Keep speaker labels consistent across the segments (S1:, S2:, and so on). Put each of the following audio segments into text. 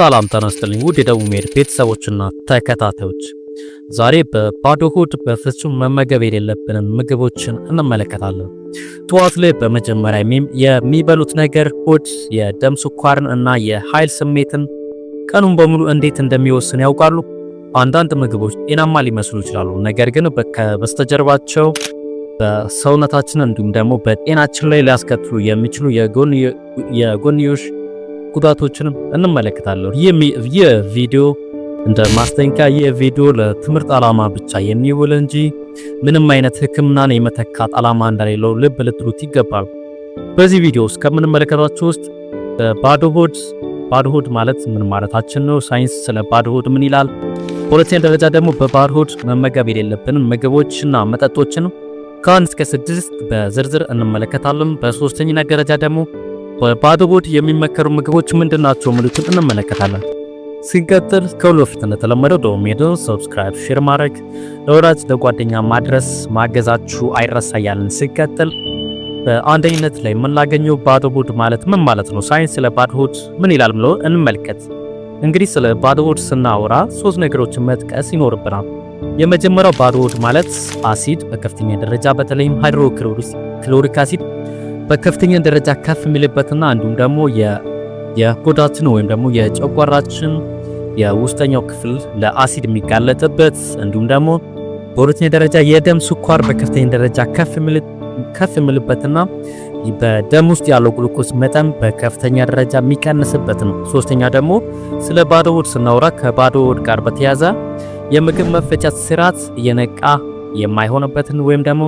S1: ሰላም ተነስተልኝ ውድ የደቡብ ሜድ ቤተሰቦችና ተከታታዮች፣ ዛሬ በባዶ ሆድ በፍጹም መመገብ የሌለብንን ምግቦችን እንመለከታለን። ጠዋት ላይ በመጀመሪያ የሚበሉት ነገር ሆድ የደም ስኳርን እና የኃይል ስሜትን ቀኑን በሙሉ እንዴት እንደሚወስን ያውቃሉ? አንዳንድ ምግቦች ጤናማ ሊመስሉ ይችላሉ፣ ነገር ግን በስተጀርባቸው በሰውነታችን እንዲሁም ደግሞ በጤናችን ላይ ሊያስከትሉ የሚችሉ የጎንዮሽ ጉዳቶችንም እንመለከታለን። ይህ ቪዲዮ እንደ ማስጠንቀቂያ የቪዲዮ ለትምህርት ዓላማ ብቻ የሚውል እንጂ ምንም አይነት ሕክምናን የመተካት ዓላማ እንደሌለው ልብ ልትሉት ይገባል። በዚህ ቪዲዮ ውስጥ ከምንመለከታቸው ውስጥ ባዶ ሆድ ማለት ምን ማለታችን ነው? ሳይንስ ስለ ባዶ ሆድ ምን ይላል? በሁለተኛ ደረጃ ደግሞ በባዶ ሆድ መመገብ የሌለብንን ምግቦችና መጠጦችን ከ1 እስከ 6 በዝርዝር እንመለከታለን። በሶስተኛ ደረጃ ደግሞ በባዶ ሆድ የሚመከሩ ምግቦች ምንድናቸው ምሉትን እንመለከታለን። ሲቀጥል ከሁሉ በፊት እንደተለመደው ዶሜዶን ሰብስክራይብ፣ ሼር ማድረግ ለወዳጅ ለጓደኛ ማድረስ ማገዛችሁ አይረሳ ያልን። ሲቀጥል በአንደኝነት ላይ የምናገኘው ባዶ ሆድ ማለት ምን ማለት ነው? ሳይንስ ስለ ባዶ ሆድ ምን ይላል ብሎ እንመልከት። እንግዲህ ስለ ባዶ ሆድ ስናወራ 3 ነገሮችን መጥቀስ ይኖርብናል። የመጀመሪያው ባዶ ሆድ ማለት አሲድ በከፍተኛ ደረጃ በተለይም ሃይድሮክሎሪክ አሲድ በከፍተኛ ደረጃ ከፍ የሚልበትና እንዲሁም ደግሞ የሆዳችን ወይም ደግሞ የጨጓራችን የውስጠኛው ክፍል ለአሲድ የሚጋለጥበት እንዲሁም ደግሞ በሁለተኛ ደረጃ የደም ስኳር በከፍተኛ ደረጃ ከፍ የሚልበትና በደም ውስጥ ያለው ግሉኮስ መጠን በከፍተኛ ደረጃ የሚቀንስበት ነው። ሶስተኛ ደግሞ ስለ ባዶ ሆድ ስናወራ ከባዶ ሆድ ጋር በተያያዘ የምግብ መፈጨት ስርዓት እየነቃ የማይሆንበትን ወይም ደግሞ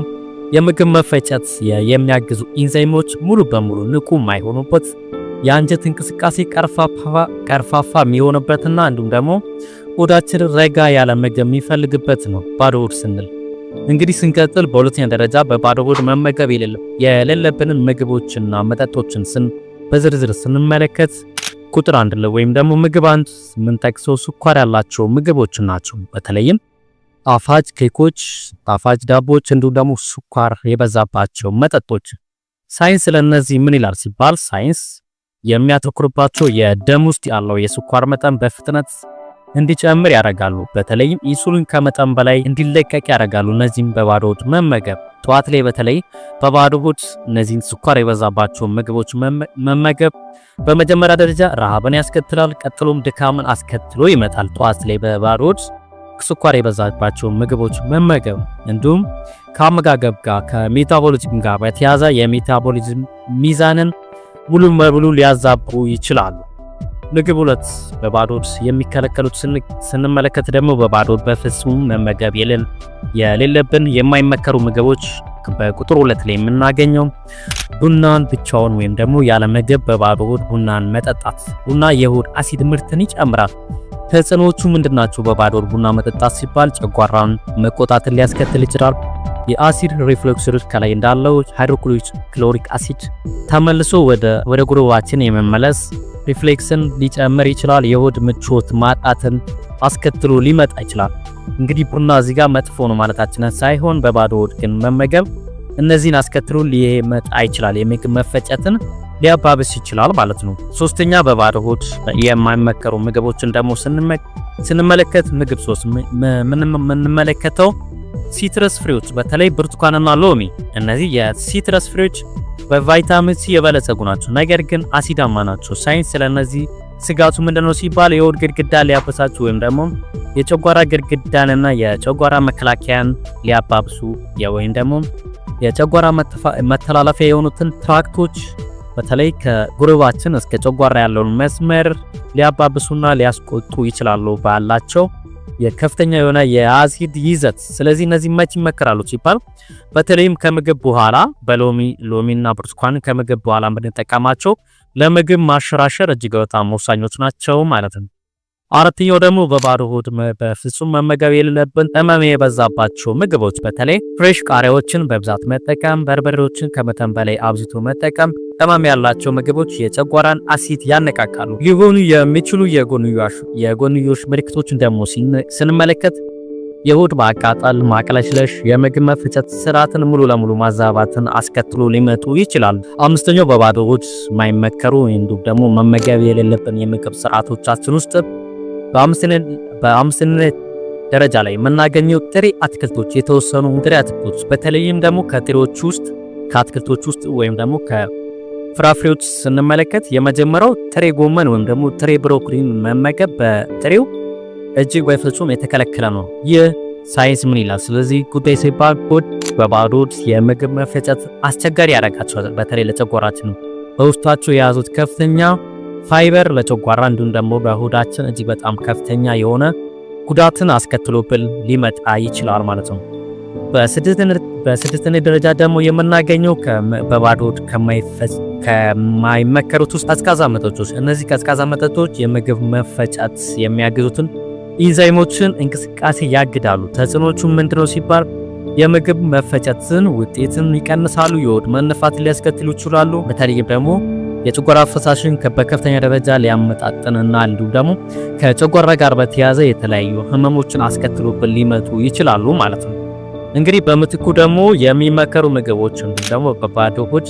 S1: የምግብ መፈጨት የሚያግዙ ኢንዛይሞች ሙሉ በሙሉ ንቁ የማይሆኑበት የአንጀት እንቅስቃሴ ቀርፋፋ የሚሆንበትና እንዲሁም ደግሞ ሆዳችን ረጋ ያለ ምግብ የሚፈልግበት ነው ባዶ ሆድ ስንል። እንግዲህ ስንቀጥል በሁለተኛ ደረጃ በባዶ ሆድ መመገብ የሌለብንን ምግቦችና መጠጦችን በዝርዝር ስንመለከት ቁጥር 1 ላይ ወይም ደግሞ ምግብ 1 የምንጠቅሰው ስኳር ያላቸው ምግቦች ናቸው። በተለይም ጣፋጭ ኬኮች፣ ጣፋጭ ዳቦች እንዲሁም ደግሞ ስኳር የበዛባቸው መጠጦች። ሳይንስ ለነዚህ ምን ይላል ሲባል ሳይንስ የሚያተኩርባቸው የደም ውስጥ ያለው የስኳር መጠን በፍጥነት እንዲጨምር ያደርጋሉ። በተለይም ኢንሱሊን ከመጠን በላይ እንዲለቀቅ ያደርጋሉ። እነዚህም በባዶ ሆድ መመገብ ጠዋት ላይ በተለይ በባዶ ሆድ እነዚህን ስኳር የበዛባቸው ምግቦች መመገብ በመጀመሪያ ደረጃ ረሃብን ያስከትላል። ቀጥሎም ድካምን አስከትሎ ይመጣል። ጠዋት ላይ በባዶ ሆድ ስኳር የበዛባቸው ምግቦች መመገብ እንዲሁም ከአመጋገብ ጋር ከሜታቦሊዝም ጋር በተያያዘ የሜታቦሊዝም ሚዛንን ሙሉ በሙሉ ሊያዛቡ ይችላሉ። ምግብ 2 በባዶ ሆድ የሚከለከሉት ስንመለከት ደግሞ በባዶ ሆድ በፍጹም መመገብ የሌለብን የማይመከሩ ምግቦች በቁጥር 2 ላይ የምናገኘው ቡናን ብቻውን ወይም ደግሞ ያለ ምግብ በባዶ ሆድ ቡናን መጠጣት። ቡና የሆድ አሲድ ምርትን ይጨምራል። ተጽዕኖቹ ምንድናቸው? በባዶ ሆድ ቡና መጠጣት ሲባል ጨጓራን መቆጣትን ሊያስከትል ይችላል። የአሲድ ሪፍሌክስ ከላይ እንዳለው ሃይድሮክሎሪክ አሲድ ተመልሶ ወደ ጉሮሮአችን የመመለስ ሪፍሌክስን ሊጨምር ይችላል። የሆድ ምቾት ማጣትን አስከትሎ ሊመጣ ይችላል። እንግዲህ ቡና እዚህ ጋር መጥፎ ነው ማለታችን ሳይሆን በባዶ ሆድ ግን መመገብ እነዚህን አስከትሎ ሊመጣ ይችላል። የምግብ መፈጨትን ሊያባብስ ይችላል ማለት ነው። ሶስተኛ በባዶ ሆድ የማይመከሩ ምግቦችን ደግሞ ስንመለከት ምግብ 3 የምንመለከተው ሲትረስ ፍሬዎች በተለይ ብርቱካንና ሎሚ። እነዚህ የሲትረስ ፍሬዎች በቫይታሚን ሲ የበለጸጉ ናቸው፣ ነገር ግን አሲዳማ ናቸው። ሳይንስ ስለነዚህ ስጋቱ ምንድነው ሲባል የሆድ ግድግዳ ሊያበሳጩ ወይም ደግሞ የጨጓራ ግድግዳንና የጨጓራ መከላከያን ሊያባብሱ ወይም ደግሞ የጨጓራ መተላለፊያ የሆኑትን ትራክቶች በተለይ ከጉሮሮአችን እስከ ጨጓራ ያለውን መስመር ሊያባብሱና ሊያስቆጡ ይችላሉ ባላቸው የከፍተኛ የሆነ የአሲድ ይዘት። ስለዚህ እነዚህ መች ይመከራሉ ሲባል በተለይም ከምግብ በኋላ በሎሚና ብርቱካን ከምግብ በኋላ ብንጠቀማቸው ለምግብ ማሸራሸር እጅግ በጣም ወሳኞች ናቸው ማለት ነው። አራተኛው ደግሞ በባዶ ሆድ በፍጹም መመገብ የሌለብን ህመም የበዛባቸው ምግቦች በተለይ ፍሬሽ ቃሪያዎችን በብዛት መጠቀም፣ በርበሬዎችን ከመጠን በላይ አብዝቶ መጠቀም። ህመም ያላቸው ምግቦች የጨጓራን አሲድ ያነቃቃሉ። ሊሆኑ የሚችሉ የጎንዮሽ ምልክቶችን ደግሞ ስንመለከት የሆድ ማቃጠል፣ ማቅለሽለሽ፣ የምግብ መፈጨት ስርዓትን ሙሉ ለሙሉ ማዛባትን አስከትሎ ሊመጡ ይችላል። አምስተኛው በባዶ ሆድ የማይመከሩ እንዲሁም ደግሞ መመገብ የሌለብን የምግብ ስርዓቶቻችን ውስጥ በአምስተኛነት ደረጃ ላይ የምናገኘው ጥሬ አትክልቶች፣ የተወሰኑ ጥሬ አትክልቶች በተለይም ደግሞ ከአትክልቶች ውስጥ ወይም ደግሞ ከፍራፍሬዎች ስንመለከት የመጀመሪያው ጥሬ ጎመን ወይም ደግሞ ጥሬ ብሮኮሊን መመገብ በጥሬው እጅግ በፍጹም የተከለከለ ነው። ይህ ሳይንስ ምን ይላል? ስለዚህ ጉዳይ ሲባል ሆድ በባዶ ሆድ የምግብ መፈጨት አስቸጋሪ ያደርጋቸዋል። በተለይ ለጨጓራችን በውስጣቸው የያዙት ከፍተኛ ፋይበር ለጨጓራ እንዲሁም ደግሞ በሆዳችን እጅግ በጣም ከፍተኛ የሆነ ጉዳትን አስከትሎብን ሊመጣ ይችላል ማለት ነው። በስድስተኛ ደረጃ ደግሞ የምናገኘው በባዶ ሆድ ከማይመከሩት ውስጥ ቀዝቃዛ መጠጦች። እነዚህ ቀዝቃዛ መጠጦች የምግብ መፈጨት የሚያግዙትን ኢንዛይሞችን እንቅስቃሴ ያግዳሉ። ተጽዕኖቹ ምንድነው ሲባል የምግብ መፈጨትን ውጤትን ይቀንሳሉ፣ የሆድ መነፋትን ሊያስከትሉ ይችላሉ። በተለይም ደግሞ የጨጓራ ፈሳሽን በከፍተኛ ደረጃ ሊያመጣጥንና እንዲሁም ደግሞ ከጨጓራ ጋር በተያያዘ የተለያዩ ህመሞችን አስከትሎብን ሊመጡ ይችላሉ ማለት ነው። እንግዲህ በምትኩ ደግሞ የሚመከሩ ምግቦችን ደግሞ በባዶ ሆድ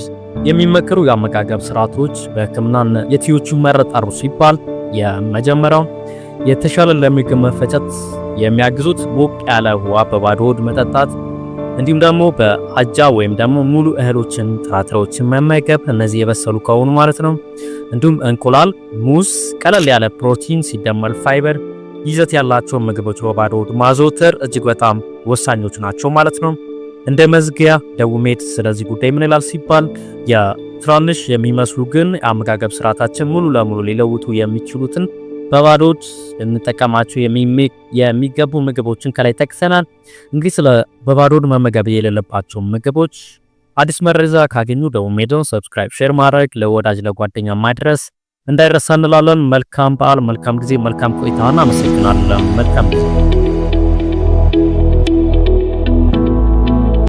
S1: የሚመከሩ የአመጋገብ ስርዓቶች በሕክምና የትኞቹ ይመረጣሉ ሲባል የመጀመሪያው የተሻለ ለምግብ መፈጨት የሚያግዙት ሞቅ ያለ ውሃ በባዶ ሆድ መጠጣት፣ እንዲሁም ደግሞ በአጃ ወይም ደግሞ ሙሉ እህሎችን ጥራጥሬዎችን መመገብ፣ እነዚህ የበሰሉ ከሆኑ ማለት ነው። እንዲሁም እንቁላል፣ ሙዝ፣ ቀለል ያለ ፕሮቲን ሲደመር ፋይበር ይዘት ያላቸው ምግቦች በባዶ ሆድ ማዘውተር እጅግ በጣም ወሳኞች ናቸው ማለት ነው። እንደ መዝጊያ ደውሜት ስለዚህ ጉዳይ ምን ይላል ሲባል የትናንሽ የሚመስሉ ግን የአመጋገብ ስርዓታችን ሙሉ ለሙሉ ሊለውጡ የሚችሉትን በባዶ ሆድ እንጠቀማቸው የሚገቡ ምግቦችን ከላይ ጠቅሰናል። እንግዲህ ስለ በባዶ ሆድ መመገብ የሌለባቸው ምግቦች አዲስ መረጃ ካገኙ ደውሜትን ሰብስክራይብ፣ ሼር ማድረግ ለወዳጅ ለጓደኛ ማድረስ እንዳይረሳ እንላለን። መልካም በዓል፣ መልካም ጊዜ፣ መልካም ቆይታ። አመሰግናለሁ። መልካም ጊዜ